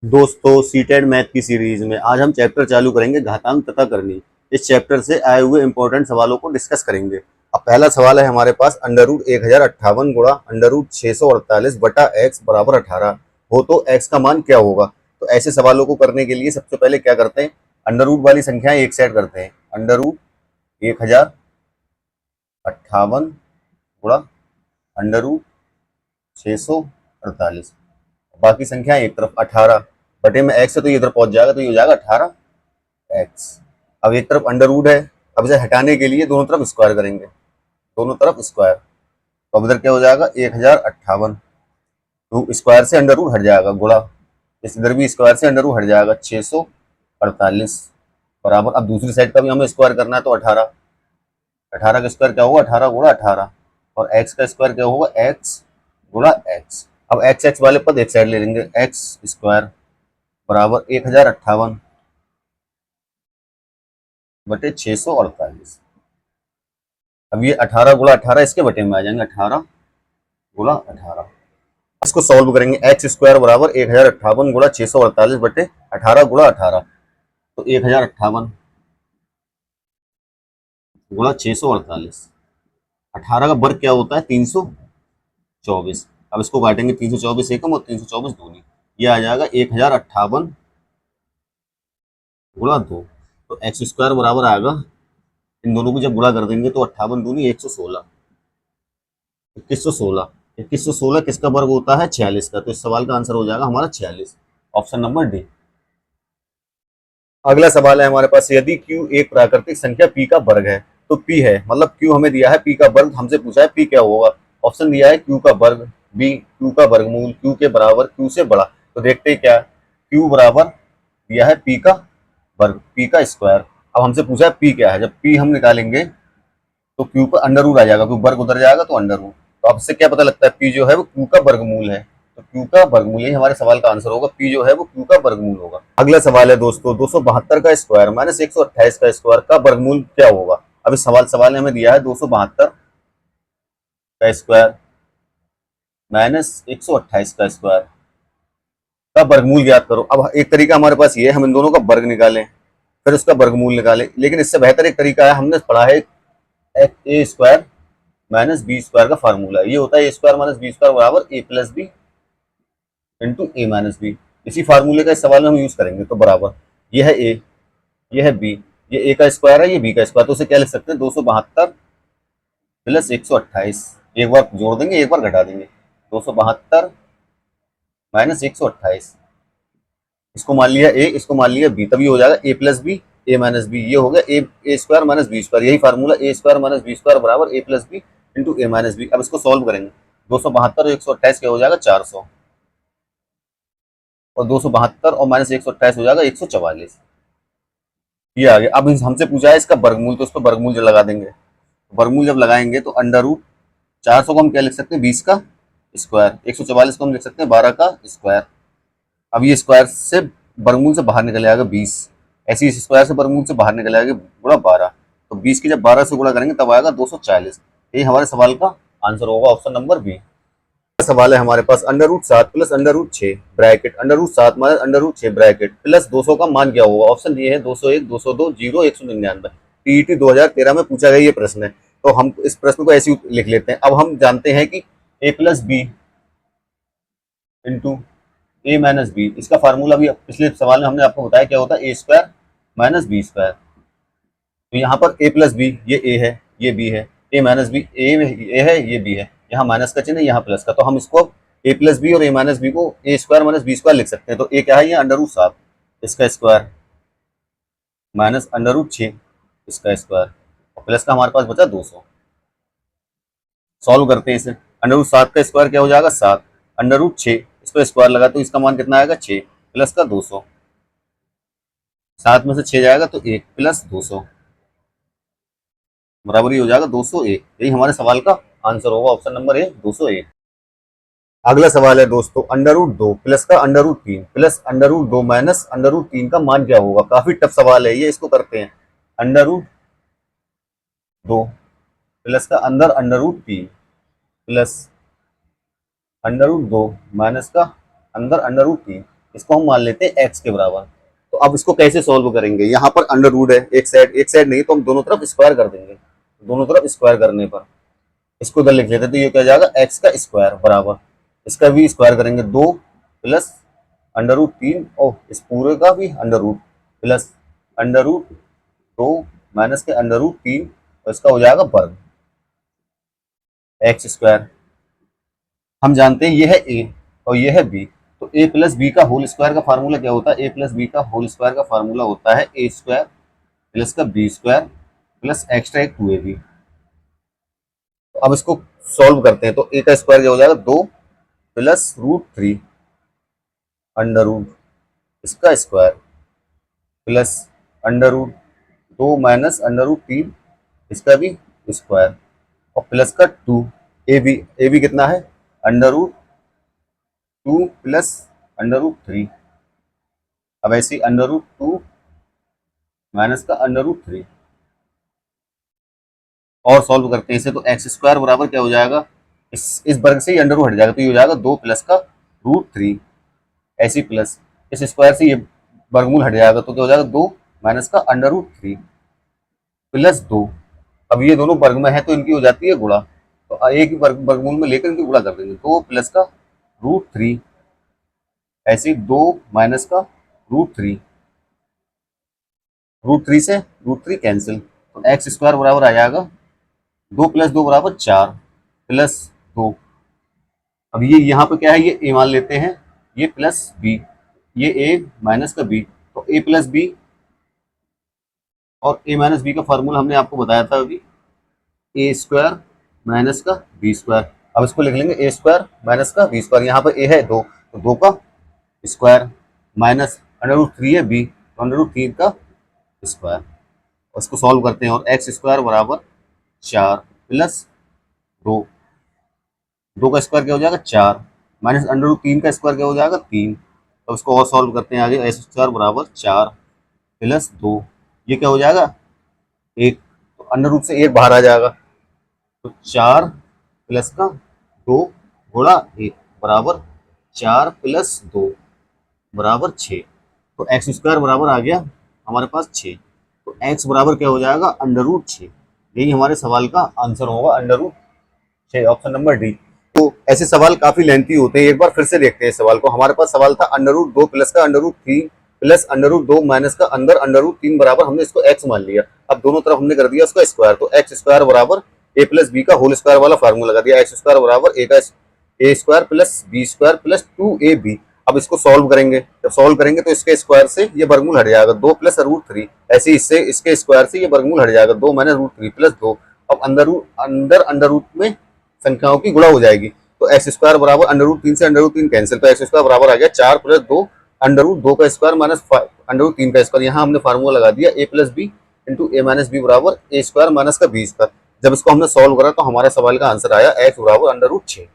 दोस्तों seated math की series में आज हम चैप्टर चालू करेंगे घातांक तथा करनी। इस चैप्टर से आए हुए इंपॉर्टेंट सवालों को डिस्कस करेंगे। अब पहला सवाल है हमारे पास, अंडर रूट 1058 गुणा अंडर रूट 648 बटा एक्स बराबर 18 हो तो एक्स का मान क्या होगा। तो ऐसे सवालों को करने के लिए सबसे पहले क्या करते हैं, अंडर रूट वाली संख्याएं एक साइड करते हैं। अंडर रूट 1058 गुणा अंडर रूट 648, बाकी संख्या एक तरफ 18 बटे में एक्स है तो ये इधर पहुंच जाएगा, तो ये हो जाएगा 18x। अब एक तरफ अंडर रूट है, अब इसे हटाने के लिए दोनों तरफ स्क्वायर करेंगे, दोनों तरफ स्क्वायर। तो अब इधर क्या हो जाएगा 1058, तो स्क्वायर से अंडर रूट हट जाएगा, गुणा इस इधर भी स्क्वायर से अंडर रूट हट जाएगा 648 बराबर। अब दूसरी साइड का भी हमें स्क्वायर करना है तो 18, 18 का स्क्वायर क्या होगा 18 गुणा 18, और एक्स का स्क्वायर क्या होगा एक्स गुणा एक्स। अब एक्स एक्स वाले पद एक साइड ले लेंगे, एक्स स्क्वायर बराबर 1058 बटे 648। अब ये 18 गुणा 18 इसके बटे में आ जाएंगे, 18 गुणा 18। इसको सॉल्व करेंगे, एक्स स्क्वायर बराबर 1058 गुणा 648 बटे 18 गुणा 18, तो 1058 गुणा 648। 18 का वर्ग क्या होता है 324। अब इसको काटेंगे, 324 एकम और 324 दूनी, ये आ जाएगा 1058 गुणा 2, तो एक्स स्क्वायर बराबर आएगा, इन दोनों को जब गुणा कर देंगे तो 58 दूनी 116, 2116। 2116 किसका वर्ग होता है 46 का, तो इस सवाल का आंसर हो जाएगा हमारा 46, ऑप्शन नंबर डी। अगला सवाल है हमारे पास, यदि q एक प्राकृतिक संख्या p का वर्ग है तो p है, मतलब q हमें दिया है, p का वर्ग हमसे पूछा है p क्या होगा। ऑप्शन दिया है q का वर्ग, b q का वर्गमूल, q के बराबर, q से बड़ा। तो देखते हैं क्या, q बराबर दिया है p का वर्ग, p का स्क्वायर। अब हमसे पूछा है p क्या है, जब p हम निकालेंगे तो q पर अंडर रूट आ जाएगा, क्योंकि वर्ग उधर जाएगा तो अंडर रूट। तो अब इससे क्या पता लगता है, p जो है वो q का वर्गमूल है, तो q का वर्गमूल, यही हमारे सवाल का आंसर होगा, p जो है वो q का वर्गमूल होगा। अगला सवाल है दोस्तों, 272 का स्क्वायर माइनस 128 का स्क्वायर का वर्गमूल क्या होगा। अब इस सवाल ने हमें दिया है 272 का स्क्वायर माइनस 128 का स्क्वायर का वर्गमूल ज्ञात करो। अब एक तरीका हमारे पास ये है, हम इन दोनों का वर्ग निकालें फिर उसका वर्गमूल निकालें, लेकिन इससे बेहतर एक तरीका है, हमने पढ़ा है ए स्क्वायर माइनस बी स्क्वायर का फार्मूला, ये होता है ए स्क्वायर माइनस बी स्क्वायर बराबर a plus B into A minus B. इसी फार्मूले का इस सवाल में हम यूज करेंगे, तो बराबर ये है ए, ये है बी, ये ए का स्क्वायर है, ये बी का स्क्वायर, तो उसे क्या लिख सकते हैं 272 प्लस 128, एक बार जोड़ देंगे एक बार घटा देंगे, 272 माइनस 128, इसको मान लिया ए, इसको मान लिया बी, तभी हो जाएगा ए प्लस बी ए माइनस बी, ये हो गया ए स्क्वायर माइनस बी स्क्वायर, यही फार्मूला ए स्क्वायर माइनस बी स्क्वायर बराबर a plus B into A minus B. अब इसको सॉल्व करेंगे, 272 और 128 क्या हो जाएगा 400, और 272 और माइनस 128 हो जाएगा 144, ये आ गया। अब हमसे पूछा है इसका वर्गमूल, तो उस पर वर्गमूल जो लगा देंगे, वर्गमूल जब लगाएंगे तो अंडर रूट 400 को हम क्या लिख सकते हैं 20 का स्क्वायर, 144 को हम लिख सकते हैं 12 का स्क्वायर। अब ये स्क्वायर से वर्गमूल से बाहर निकल आएगा 20, ऐसे इस स्क्वायर से वर्गमूल से बाहर निकल आएगा गुणा 12, तो 20 की जब 12 से गुणा करेंगे तब आएगा 240। यही हमारे सवाल का आंसर होगा, ऑप्शन नंबर बी। सवाल है हमारे पास, under root 7 plus under root 6 bracket under root 7 minus under root 6 bracket plus 200 का मान क्या होगा। ऑप्शन ये है 201, 202, 0, 199। टीईटी 2013 में पूछा गया ये प्रश्न है, तो हम इस प्रश्न को ऐसे ही लिख लेते हैं। अब हम जानते हैं कि ए प्लस बी इंटू ए माइनस बी, इसका फार्मूला भी पिछले सवाल में हमने आपको बताया क्या होता है, ए स्क्वायर माइनस बी स्क्वायर। तो यहाँ पर ए प्लस बी, ये ए है ये बी है, ए माइनस बी ए है ये बी है, यहाँ माइनस का चिन्ह है यहाँ प्लस का, तो हम इसको ए प्लस बी और ए माइनस बी को ए स्क्वायर माइनस बी स्क्वायर लिख सकते हैं। तो ए क्या है, ये अंडर रूट 7 इसका स्क्वायर माइनस अंडर रूट 6 इसका स्क्वायर, और प्लस का हमारे पास बचा 200। सॉल्व करते हैं इसे, अंडर रूट 7 का स्क्वायर क्या हो जाएगा 7, अंडर रूट 6 इस पर स्क्वायर लगा तो इसका मान कितना आएगा 6 प्लस का 200, 7 में से 6 जाएगा तो 1 प्लस 200 बराबर ही हो जाएगा 201। यही हमारे सवाल का आंसर होगा, ऑप्शन नंबर ए 201। अगला सवाल है दोस्तों, अंडर रूट 2 प्लस का under root 3 plus under root 2 minus under root 3 का मान क्या होगा। काफी टफ सवाल है ये, इसको करते हैं। अंडर रूट 2 प्लस का under root 3 plus under root 2 minus का अंडर रूट 3, इसको हम मान लेते हैं x के बराबर। तो अब इसको कैसे सॉल्व करेंगे, यहाँ पर अंडर रूट है, एक साइड नहीं तो हम दोनों तरफ स्क्वायर कर देंगे। दोनों तरफ स्क्वायर करने पर इसको इधर लिख लेते हैं, तो ये क्या हो जाएगा x का स्क्वायर बराबर, इसका भी स्क्वायर करेंगे 2 प्लस अंडर रूट 3 और इस पूरे का भी under root plus under root 2 minus के अंडर रूट 3 और इसका हो जाएगा वर्ग एक्स स्क्वायर। हम जानते हैं ये है a और ये है b, तो a प्लस बी का होल स्क्वायर का फार्मूला क्या होता है, a प्लस बी का होल स्क्वायर का फार्मूला होता है a स्क्वायर प्लस का b स्क्वायर प्लस एक्स्ट्रा एक 2ab। तो अब इसको सॉल्व करते हैं, तो a का स्क्वायर क्या हो जाएगा 2 प्लस रूट 3 अंडर रूट इसका square plus under root 2 minus under root 3 इसका भी स्क्वायर और प्लस का 2 ए बी कितना है under root 2 plus under root 3। अब ऐसे अंडर रूट 2 माइनस का अंडर रूट 3 और सॉल्व करते हैं इसे, तो एक्स स्क्वायर बराबर क्या हो जाएगा, इस वर्ग से ही अंडर रूट हट जाएगा, तो ये हो जाएगा 2 प्लस का रूट 3 ऐसे प्लस इस स्क्वायर से ये वर्गमूल हट जाएगा, तो क्या हो जाएगा 2 माइनस का अंडर रूट 3 प्लस 2। अब ये दोनों वर्ग में है तो इनकी हो जाती है गुणा, तो एक ही वर्गमूल में लेकर इनकी गुणा कर देंगे, 2 प्लस का रूट 3 ऐसे 2 माइनस का रूट 3 से रूट 3 कैंसिल, तो एक्स स्क्वायर बराबर आ जाएगा 2 प्लस 2 बराबर 4 प्लस 2। अब ये यहाँ पे क्या है, ये ए मान लेते हैं, ये प्लस बी, ये ए माइनस का बी, तो ए प्लस बी और ए माइनस बी का फार्मूला हमने आपको बताया था अभी, ए स्क्वायर माइनस का बी स्क्वायर। अब इसको लिख लेंगे ए स्क्वायर माइनस का बी स्क्वायर, यहाँ पर ए है 2 तो 2 का स्क्वायर माइनस अंडर रूट 3 है बी तो अंडर रूट 3 का स्क्वायर। उसको सॉल्व करते हैं और एक्स स्क्वायर बराबर 4 प्लस 2, 2 का स्क्वायर क्या हो जाएगा 4 माइनस अंडर रूट 3 का स्क्वायर क्या हो जाएगा 3। तो उसको और सॉल्व करते हैं आगे, एक्स स्क्वायर बराबर 4 प्लस 2, ये क्या हो जाएगा 1, तो अंडर रूट से 1 बाहर आ जाएगा, तो 4 प्लस का 2 गुणा 1 बराबर 4 प्लस 2 बराबर 6। तो एक्स स्क्वायर बराबर आ गया हमारे पास 6, तो एक्स बराबर क्या हो जाएगा अंडर रूट 6। यही हमारे सवाल का आंसर होगा under root 6, option number D. तो ऐसे सवाल काफी लेंथी होते हैं, एक बार फिर से देखते हैं सवाल को। हमारे पास सवाल था अंडर रूट 2 प्लस का under root 3 plus under root 2 minus का अंदर अंडर रूट 3 बराबर, हमने इसको एक्स मान लिया। अब दोनों तरफ हमने कर दिया उसका स्क्वायर, तो एक्स स्क्वायर बराबर ए प्लस बी का होल स्क्वायर वाला फार्मूला लगा दिया, एक्स स्क्वायर बराबर ए का a square plus b square plus 2ab। अब इसको सॉल्व करेंगे, जब सॉल्व करेंगे तो इसके स्क्वायर से ये वर्गमूल हट जाएगा 2 प्लस रूट 3, ऐसे इससे इसके स्क्वायर से ये वर्गमूल हट जाएगा 2 माइनस रूट 3 प्लस 2। अब अंदर रूट में संख्याओं की गुणा हो जाएगी, तो एक्स स्क्वायर बराबर अंडर रूट 3 से अंडर रूट 3 कैंसिल, तो एक्स स्क्वायर बराबर आ गया 4 प्लस 2 अंडर रूट 2 का स्क्वायर माइनस अंडर रूट 3 का स्क्वायर। यहाँ हमने फार्मूला लगा दिया ए प्लस बी इंटू ए माइनस बी बराबर ए स्क्वायर माइनस का बी स्क्वायर। जब इसको हमने सॉल्व करा तो हमारा सवाल का आंसर आया एक्स बराबर अंडर रूट 6।